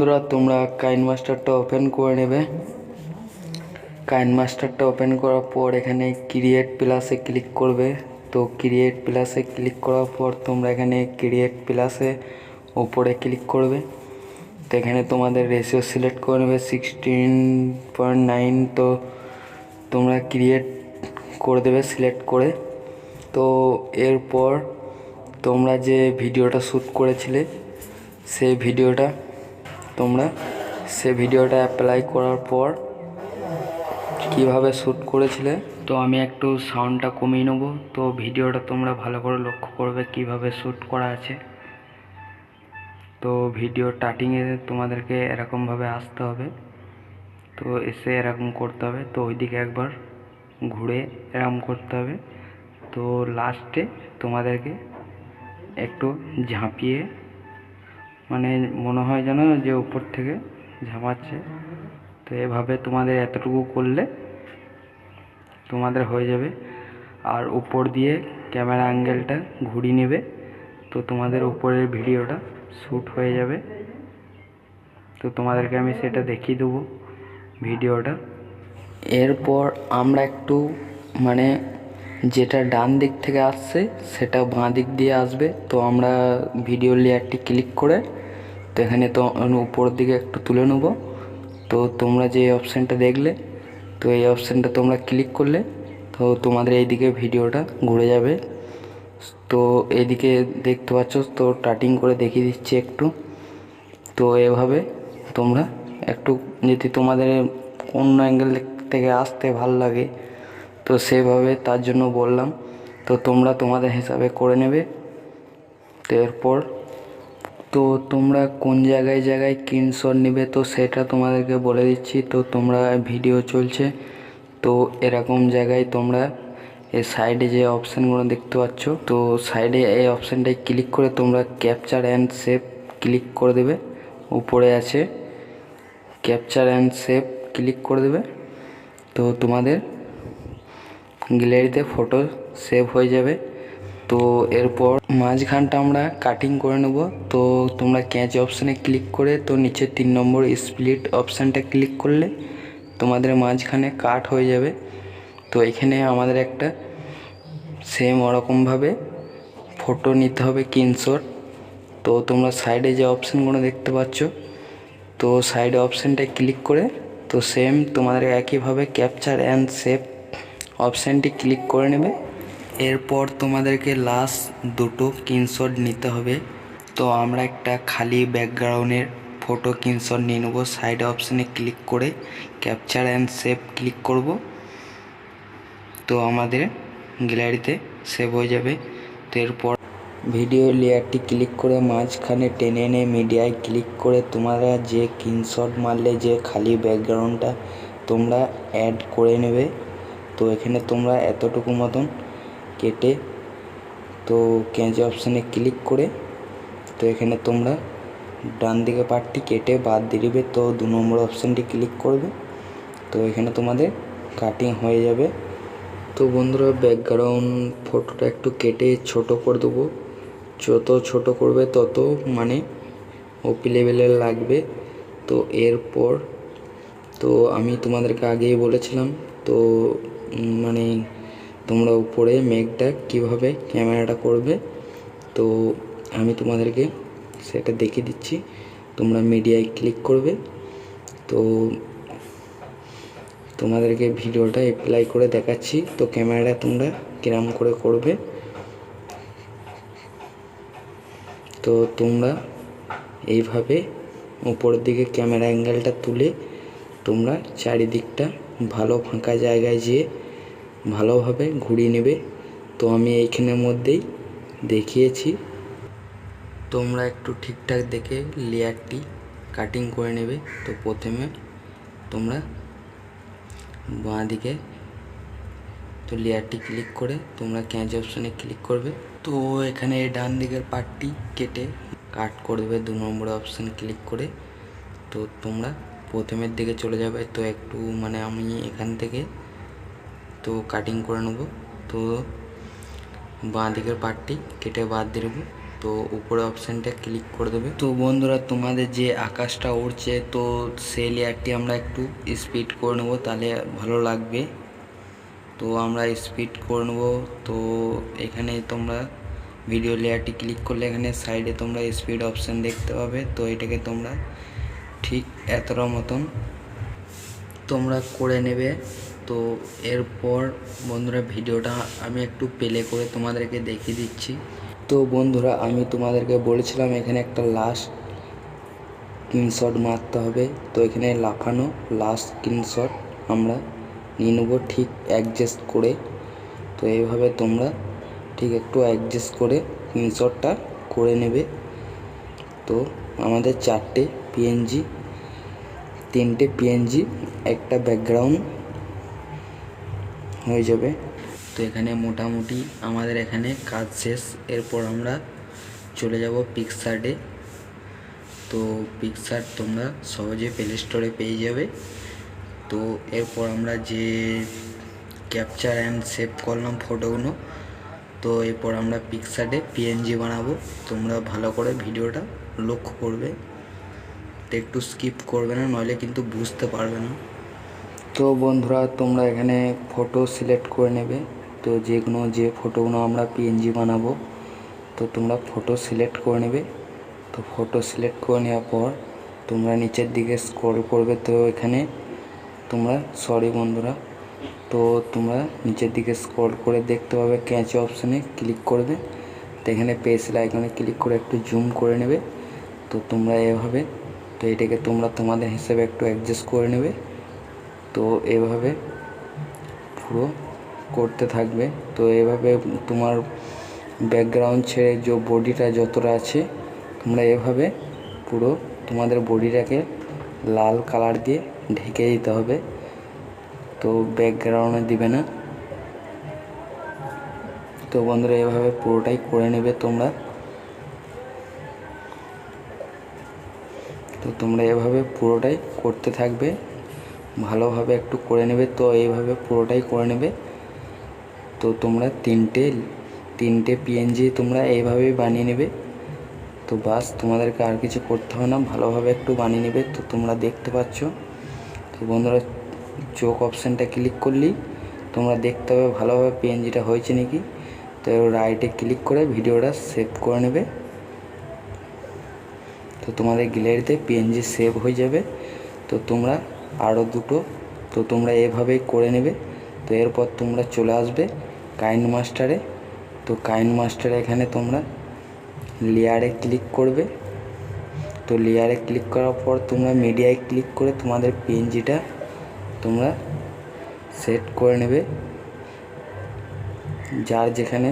বন্ধুরা তোমরা কাইনমাস্টারটা ওপেন করে নেবে। কাইনমাস্টারটা ওপেন করার পর এখানে ক্রিয়েট প্লাসে ক্লিক করবে। তো ক্রিয়েট প্লাসে ক্লিক করার পর তোমরা এখানে ক্রিয়েট প্লাসে ওপরে ক্লিক করবে। তো এখানে তোমাদের রেশিও সিলেক্ট করে নেবে 16.9। তো তোমরা ক্রিয়েট করে দেবে সিলেক্ট করে। তো এরপর তোমরা যে ভিডিওটা শ্যুট করেছিলে সেই ভিডিওটা অ্যাপ্লাই করার পর কিভাবে শ্যুট করেছিলে, তো আমি একটু সাউন্ডটা কমিয়ে নেব। তো ভিডিওটা তোমরা ভালো করে লক্ষ্য করবে কিভাবে শ্যুট করা আছে। তো ভিডিও স্টার্টিংয়ে তোমাদেরকে এরকমভাবে আসতে হবে, তো এসে এরকম করতে হবে। তো ওইদিকে একবার ঘুরে এরকম করতে হবে। তো লাস্টে তোমাদেরকে একটু ঝাঁপিয়ে, মানে মনে হয় যেন যে উপর থেকে ঝাঁপাচ্ছে। তো এভাবে তোমাদের এতটুকু করলে তোমাদের হয়ে যাবে। আর উপর দিয়ে ক্যামেরা অ্যাঙ্গেলটা ঘুরিয়ে নেবে, তো তোমাদের উপরের ভিডিওটা শ্যুট হয়ে যাবে। তো তোমাদেরকে আমি সেটা দেখিয়ে দেবো ভিডিওটা। এরপর আমরা একটু মানে যেটা ডান দিক থেকে আসছে সেটা বাঁ দিক দিয়ে আসবে। তো আমরা ভিডিও লেয়ারটি ক্লিক করে তো এখানে তো উপরের দিকে একটু তুলে নেব। তো তোমরা যে অপশানটা দেখলে, তো এই অপশানটা তোমরা ক্লিক করলে তো তোমাদের এইদিকে ভিডিওটা ঘুরে যাবে। তো এইদিকে দেখতে পাচ্ছ, তো স্টার্টিং করে দেখিয়ে দিচ্ছি একটু। তো এভাবে তোমরা একটু যদি তোমাদের অন্য অ্যাঙ্গেল থেকে আসতে ভালো লাগে তো সেভাবে, তার জন্য বললাম। তো তোমরা তোমাদের হিসাবে করে নেবে। তো এরপর তো তোমরা কোন জায়গায় স্ক্রিনশট নেবে তো সেটা তোমাদেরকে বলে দিচ্ছি। তো তোমরা ভিডিও চলছে, তো এরকম জায়গায় তোমরা এই সাইডে যে অপশানগুলো দেখতে পাচ্ছ, তো সাইডে এই অপশানটায় ক্লিক করে তোমরা ক্যাপচার অ্যান্ড সেভ ক্লিক করে দেবে। উপরে আছে ক্যাপচার অ্যান্ড সেভ, ক্লিক করে দেবে। তো তোমাদের গ্যালারিতে ফটো সেভ হয়ে যাবে। তো এরপর মাঝখানটা আমরা কাটিং করে নেব। তো তোমরা ক্যাচ অপশানে ক্লিক করে তো নিচে 3 নম্বর স্প্লিট অপশানটা ক্লিক করলে তোমাদের মাঝখানে কাট হয়ে যাবে। তো এখানে আমাদের একটা সেম ওরকমভাবে ফটো নিতে হবে স্ক্রিনশট। তো তোমরা সাইডে যে অপশানগুলো দেখতে পাচ্ছ, তো সাইডে অপশানটায় ক্লিক করে তো সেম তোমাদের একইভাবে ক্যাপচার অ্যান্ড সেভ অপশানটি ক্লিক করে নেবে। এরপর তোমাদেরকে লাস্ট দুটো স্ক্রিনশট নিতে হবে। তো আমরা একটা খালি ব্যাকগ্রাউন্ডের ফটো স্ক্রিনশট নিয়ে নেব। সাইড অপশানে ক্লিক করে ক্যাপচার অ্যান্ড সেভ ক্লিক করব। তো আমাদের গ্যালারিতে সেভ হয়ে যাবে। তো এরপর ভিডিও লেয়ারটি ক্লিক করে মাঝখানে টেনে এনে মিডিয়ায় ক্লিক করে তোমরা যে স্ক্রিনশট মারলে যে খালি ব্যাকগ্রাউন্ডটা তোমরা অ্যাড করে নেবে। তো এখানে তোমরা এতটুকু মতন কেটে তো ক্যাচ অপশানে ক্লিক করে তো এখানে তোমরা ডান দিকে পার্টটি কেটে বাদ দিয়ে দেবে। তো 2 নম্বর অপশানটি ক্লিক করবে। তো এখানে তোমাদের কাটিং হয়ে যাবে। তো বন্ধুরা ব্যাকগ্রাউন্ড ফটোটা একটু কেটে ছোট করে দেবো। যত ছোট করবে তত মানে ওপি লেভেলের লাগবে। তো এরপর তো আমি তোমাদেরকে আগেই বলেছিলাম, তো মানে তোমরা উপরে মেঘটা কিভাবে ক্যামেরাটা করবে তো আমি তোমাদেরকে সেটা দেখিয়ে দিচ্ছি। তোমরা মিডিয়ায় ক্লিক করবে। তো তোমাদেরকে ভিডিওটা অ্যাপ্লাই করে দেখাচ্ছি। তো ক্যামেরাটা তোমরা কিরম করে করবে, তো তোমরা এইভাবে উপরের দিকে ক্যামেরা অ্যাঙ্গেলটা তুলে তোমরা চারিদিকটা ভালো ফাঁকা জায়গায় যেয়ে ভালোভাবে ঘুরিয়ে নেবে। তো আমি এইখানের মধ্যেই দেখিয়েছি। তোমরা একটু ঠিকঠাক দেখে লেয়ারটি কাটিং করে নেবে। তো প্রথমে তোমরা বাঁ দিকে তো লেয়ারটি ক্লিক করে তোমরা ক্যাচ অপশানে ক্লিক করবে। তো এখানে ডান দিকের পার্টটি কেটে কাট করে দেবে 2 নম্বর অপশান ক্লিক করে। তো তোমরা প্রথমের দিকে চলে যাবে। তো একটু মানে আমি এখান থেকে তো কাটিং করে নেব। তো বাঁ দিকের পার্টটি কেটে বাদ দিয়ে দেবো। তো উপরে অপশানটা ক্লিক করে দেবে। তো বন্ধুরা, তোমাদের যে আকাশটা উড়ছে, তো সেই লেয়ারটি আমরা একটু স্পিড করে নেবো, তাহলে ভালো লাগবে। তো আমরা স্পিড করে নেবো। তো এখানে তোমরা ভিডিও লেয়ারটি ক্লিক করলে এখানে সাইডে তোমরা স্পিড অপশান দেখতে পাবে। তো এটাকে তোমরা ঠিক এতটা মতন তোমরা করে নেবে। তো এরপর বন্ধুরা, ভিডিওটা আমি একটু প্লে করে তোমাদেরকে দেখিয়ে দিচ্ছি। তো বন্ধুরা, আমি তোমাদেরকে বলেছিলাম এখানে একটা লাস্ট স্ক্রিনশট মারতে হবে। তো এখানে লাফানো লাস্ট স্ক্রিনশট আমরা নিয়ে নেবো ঠিক অ্যাডজাস্ট করে। তো এইভাবে তোমরা ঠিক একটু অ্যাডজাস্ট করে স্ক্রিনশটটা করে নেবে। তো আমাদের 4টে পিএনজি, 3টে পিএনজি, একটা ব্যাকগ্রাউন্ড হয়ে যাবে। তো এখানে মোটামুটি আমাদের এখানে কাজ শেষ। এরপর আমরা চলে যাব পিকসার্টে। তো পিকসার্ট তোমরা সহজে প্লে স্টোরে পেয়ে যাবে। তো এরপর আমরা যে ক্যাপচার অ্যান্ড সেভ করলাম ফটোগুলো, তো এরপর আমরা পিকসার্টে পিএনজি বানাবো। তোমরা ভালো করে ভিডিওটা লক্ষ্য করবে, তো একটু স্কিপ করবে না, নইলে কিন্তু বুঝতে পারবে না। তো বন্ধুরা, তোমরা এখানে ফটো সিলেক্ট করে নেবে। তো যে ফটোগুলো আমরা পিএনজি বানাবো, তো তোমরা ফটো সিলেক্ট করে নেবে। তো ফটো সিলেক্ট করে নেওয়ার পর তোমরা নিচের দিকে স্ক্রল করবে। তো এখানে তোমরা বন্ধুরা, তো তোমরা নিচের দিকে স্ক্রল করে দেখতে পাবে ক্যাচ অপশানে ক্লিক করবে। তো এখানে পেন্সিল আইকনে ক্লিক করে একটু জুম করে নেবে। তো তোমরা এভাবে, তো এটাকে তোমরা তোমাদের হিসেবে একটু অ্যাডজাস্ট করে নেবে। তো এভাবে পুরো করতে থাকবে। তো এভাবে তোমার ব্যাকগ্রাউন্ড ছেড়ে যে বডিটা যতটা আছে, তোমরা এভাবে পুরো তোমাদের বডিটাকে লাল কালার দিয়ে ঢেকে দিতে হবে। তো ব্যাকগ্রাউন্ডে দিবে না। তো বন্ধুরা, এভাবে পুরোটাই করে নেবে তোমরা। তো তোমরা এভাবে পুরোটাই করতে থাকবে, ভালোভাবে একটু করে নেবে। তো এইভাবে পুরোটাই করে নেবে। তো তোমরা তিনটে পিএনজি তোমরা এইভাবেই বানিয়ে নেবে। তো বাস, তোমাদেরকে আর কিছু করতে হবে না, ভালোভাবে একটু বানিয়ে নেবে। তো তোমরা দেখতে পাচ্ছ। তো বন্ধুরা, চোখ অপশানটা ক্লিক করলেই তোমরা দেখতে হবে ভালোভাবে পিএনজিটা হয়েছে নাকি। তো রাইটে ক্লিক করে ভিডিওটা সেভ করে নেবে। তো তোমাদের গ্যালারিতে পিএনজি সেভ হয়ে যাবে। তো তোমরা আরও দুটো, তো তোমরা এভাবেই করে নেবে। তো এরপর তোমরা চলে আসবে কাইনমাস্টারে। তো কাইনমাস্টারে এখানে তোমরা লেয়ারে ক্লিক করবে। তো লেয়ারে ক্লিক করার পর তোমরা মিডিয়ায় ক্লিক করে তোমাদের পিএনজিটা তোমরা সেট করে নেবে। যার যেখানে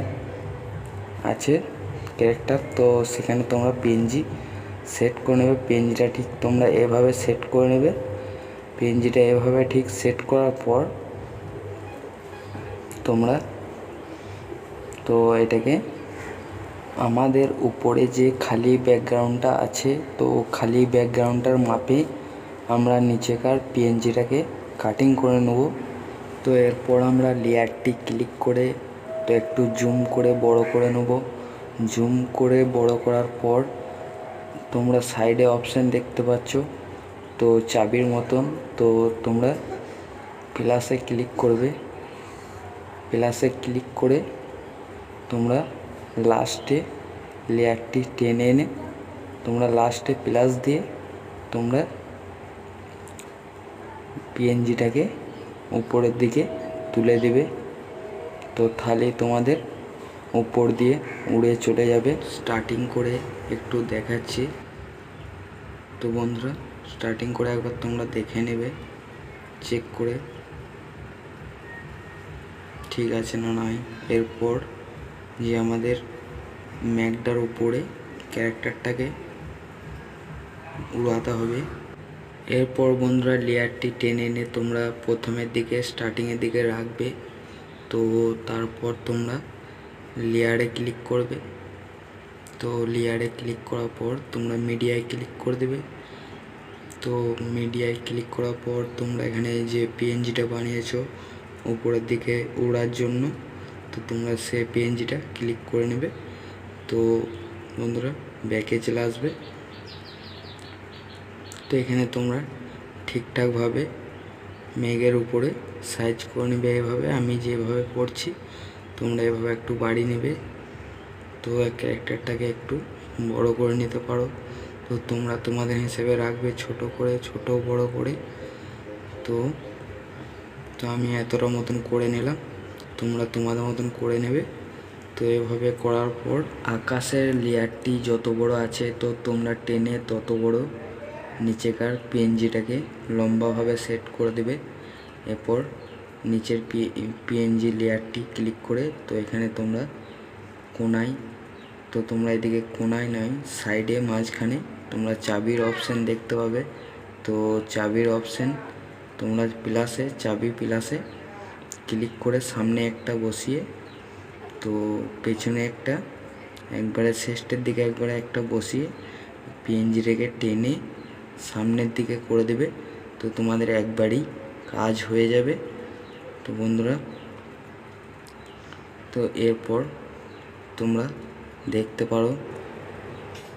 আছে ক্যারেক্টার, তো সেখানে তোমরা পিএনজি সেট করে নেবে। পিএনজিটা ঠিক তোমরা এভাবে সেট করে নেবে। পিএনজিটা এভাবে ঠিক সেট করার পর তোমরা, তো এটাকে আমাদের উপরে যে খালি ব্যাকগ্রাউন্ডটা আছে, তো খালি ব্যাকগ্রাউন্ডটার মাপে আমরা নিচেকার পিএনজিটাকে কাটিং করে নেব। তো এরপর আমরা লেয়ারটি ক্লিক করে তো একটু জুম করে বড় করে নেব। জুম করে বড় করার পর তোমরা সাইডে অপশান দেখতে পাচ্ছ, তো চাবির মতন। তো তোমরা প্লাসে ক্লিক করবে। প্লাসে ক্লিক করে তোমরা লাস্টে লেয়ারটি টেনে এনে তোমরা লাস্টে প্লাস দিয়ে তোমরা পিএনজিটাকে উপরের দিকে তুলে দেবে। তো তাহলে তোমাদের উপর দিয়ে উড়ে চলে যাবে। স্টার্টিং করে একটু দেখাচ্ছি। তো বন্ধুরা, স্টার্টিং করে একবার তোমরা দেখে নেবে, চেক করে ঠিক আছে না নয়। এরপর যে আমাদের ম্যাকটার উপরে ক্যারেক্টারটাকে উড়াতে হবে। এরপর বন্ধুরা, লেয়ারটি টেনে এনে তোমরা প্রথমের দিকে স্টার্টিংয়ের দিকে রাখবে। তো তারপর তোমরা লেয়ারে ক্লিক করবে। তো লেয়ারে ক্লিক করার পর তোমরা মিডিয়ায় ক্লিক করে দেবে। তো মিডিয়ায় ক্লিক করার পর তোমরা এখানে যে পিএনজিটা বানিয়েছো উপরের দিকে ওড়ার জন্য, তো তোমরা সে পিএনজিটা ক্লিক করে নেবে। তো বন্ধুরা ব্যাকে চলে আসবে। তো এখানে তোমরা ঠিকঠাকভাবে মেঘের উপরে সাইজ করে নেবে। এভাবে আমি যেভাবে করছি তোমরা এভাবে একটু বাড়িয়ে নেবে। তো ক্যারেক্টারটাকে একটু বড় করে নিতে পারো। তো তোমরা তোমাদের হিসেবে রাখবে, ছোট করে, ছোট বড় করে। তো আমি এতটা মতন করে নিলাম, তোমরা তোমাদের মতন করে নেবে। তো এভাবে করার পর আকাশের লেয়ারটি যত বড় আছে তো তোমরা টেনে তত বড় নিচেকার পিএনজিটাকে লম্বাভাবে সেট করে দেবে। এরপর নিচের পিএনজি লেয়ারটি ক্লিক করে তো এখানে তোমরা কোনায়, তো তোমরা এদিকে কোনায় নয়, সাইডে মাঝখানে তোমরা চাবির অপশান দেখতে পাবে। তো চাবির অপশান তোমরা প্লাসে, চাবি প্লাসে ক্লিক করে সামনে একটা বসিয়ে, তো পেছনে একটা, একবারে শেষের দিকে একবারে একটা বসিয়ে পিএনজিটাকে টেনে সামনের দিকে করে দেবে। তো তোমাদের একবারই কাজ হয়ে যাবে। তো বন্ধুরা, তো এরপর তোমরা দেখতে পারো।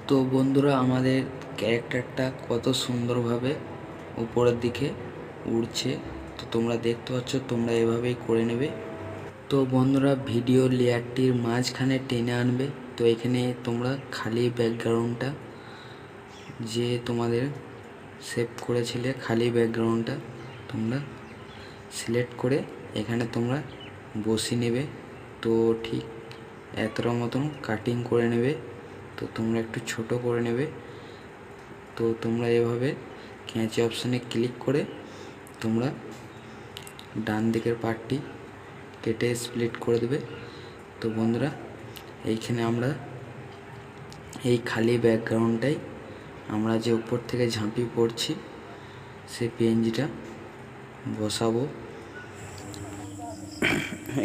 তো বন্ধুরা আমাদের ক্যারেক্টারটা কত সুন্দরভাবে উপরের দিকে উড়ছে। তো তোমরা দেখতে পাচ্ছ, তোমরা এভাবেই করে নেবে। তো বন্ধুরা ভিডিও লেয়ারটির মাঝখানে টেনে আনবে। তো এখানে তোমরা খালি ব্যাকগ্রাউন্ডটা যে তোমাদের সেভ করেছিলে, খালি ব্যাকগ্রাউন্ডটা তোমরা সিলেক্ট করে এখানে তোমরা বসিয়ে নেবে। তো ঠিক এতটা মতন কাটিং করে নেবে। তো তোমরা একটু ছোট করে নেবে। তো তোমরা এভাবে ক্যাঁচি অপশানে ক্লিক করে তোমরা ডান দিকের পার্টটি কেটে স্প্লিট করে দেবে। তো বন্ধুরা এইখানে আমরা এই খালি ব্যাকগ্রাউন্ডটাই আমরা যে উপর থেকে ঝাঁপিয়ে পড়ছি সেই পিএনজিটা বসাবো।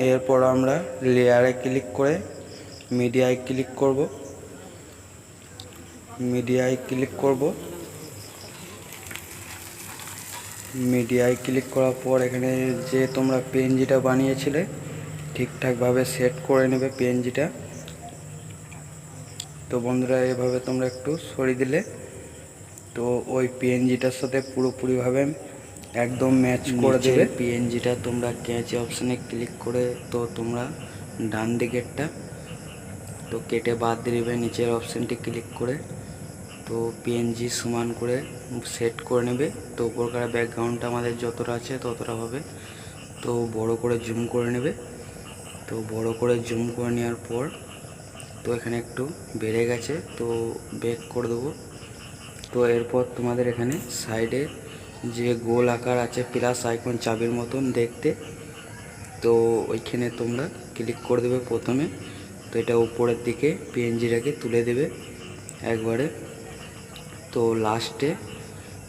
এরপর আমরা লেয়ারে ক্লিক করে মিডিয়ায় ক্লিক করব। মিডিয়ায় ক্লিক করার পর এখানে যে তোমরা পিএনজিটা বানিয়েছিলে ঠিকঠাকভাবে সেট করে নেবে পিএনজিটা। তো বন্ধুরা এভাবে তোমরা একটু সরিয়ে দিলে তো ওই পিএনজিটার সাথে পুরোপুরিভাবে একদম ম্যাচ করে দেবে। পিএনজিটা তোমরা ক্যাচ অপশানে ক্লিক করে তো তোমরা ডান দিকেরটা তো কেটে বাদ দিয়ে দেবে। নিচের অপশানটি ক্লিক করে তো পিএনজি সমান করে সেট করে নেবে। তো উপরকার ব্যাকগ্রাউন্ডটা আমাদের যতটা আছে ততটা হবে। তো বড় করে জুম করে নেবে। তো বড় করে জুম করে নেওয়ার পর তো এখানে একটু বেড়ে গেছে, তো ব্যাক করে দেবো। তো এরপর তোমাদের এখানে সাইডে যে গোল আকার আছে প্লাস আইকন চাবির মতন দেখতে, তো ওইখানে তোমরা ক্লিক করে দেবে প্রথমে। তো এটা উপরের দিকে পিএনজিটাকে তুলে দেবে একবারে। তো লাস্টে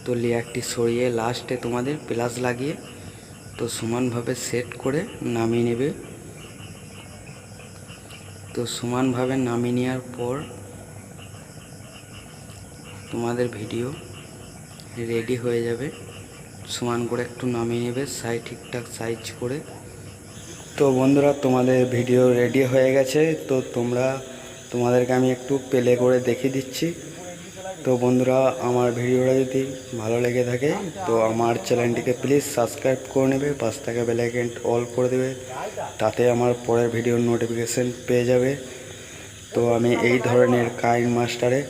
তো লেয়ারটি সরিয়ে লাস্টে তোমাদের প্লাস লাগিয়ে তো সমানভাবে সেট করে নামিয়ে নেবে। তো সমানভাবে নামিয়ে নেওয়ার পর তোমাদের ভিডিও রেডি হয়ে যাবে। সমান করে একটু নামিয়ে নেবে ঠিকঠাক সাইজ করে। তো বন্ধুরা তোমাদের ভিডিও রেডি হয়ে গেছে। তো তোমাদেরকে আমি একটু প্লে করে দেখিয়ে দিচ্ছি। তো বন্ধুরা আমার ভিডিওটা যদি ভালো লেগে থাকে তো আমার চ্যানেলটিকে প্লিজ সাবস্ক্রাইব করে নেবে, পাশ থেকে বেল আইকন অল করে দেবে, তাতে আমার পরের ভিডিওর নোটিফিকেশান পেয়ে যাবে। তো আমি এই ধরনের কাইন মাস্টারে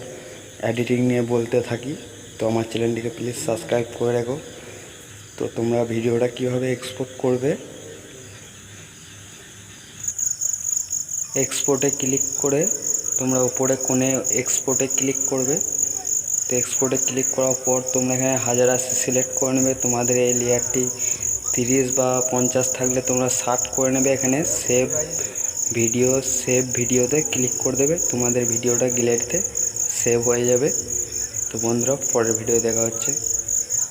এডিটিং নিয়ে বলতে থাকি। তো আমার চ্যানেলটিকে প্লিজ সাবস্ক্রাইব করে রাখো। তো তোমরা ভিডিওটা কিভাবে এক্সপোর্ট করবে, এক্সপোর্টে ক্লিক করে তোমরা উপরে কোণে এক্সপোর্টে ক্লিক করবে। তো এক্সপোর্টে ক্লিক করার পর তোমরা এখানে 1080 সিলেক্ট করে নেবে। তোমাদের এই লেয়ারটি 30 বা 50 থাকলে তোমরা 60 করে নেবে। এখানে সেভ ভিডিওতে ক্লিক করে দেবে, তোমাদের ভিডিওটা গ্যালারিতে সেভ হয়ে যাবে। তো বন্ধুরা পরের ভিডিও দেখা হচ্ছে।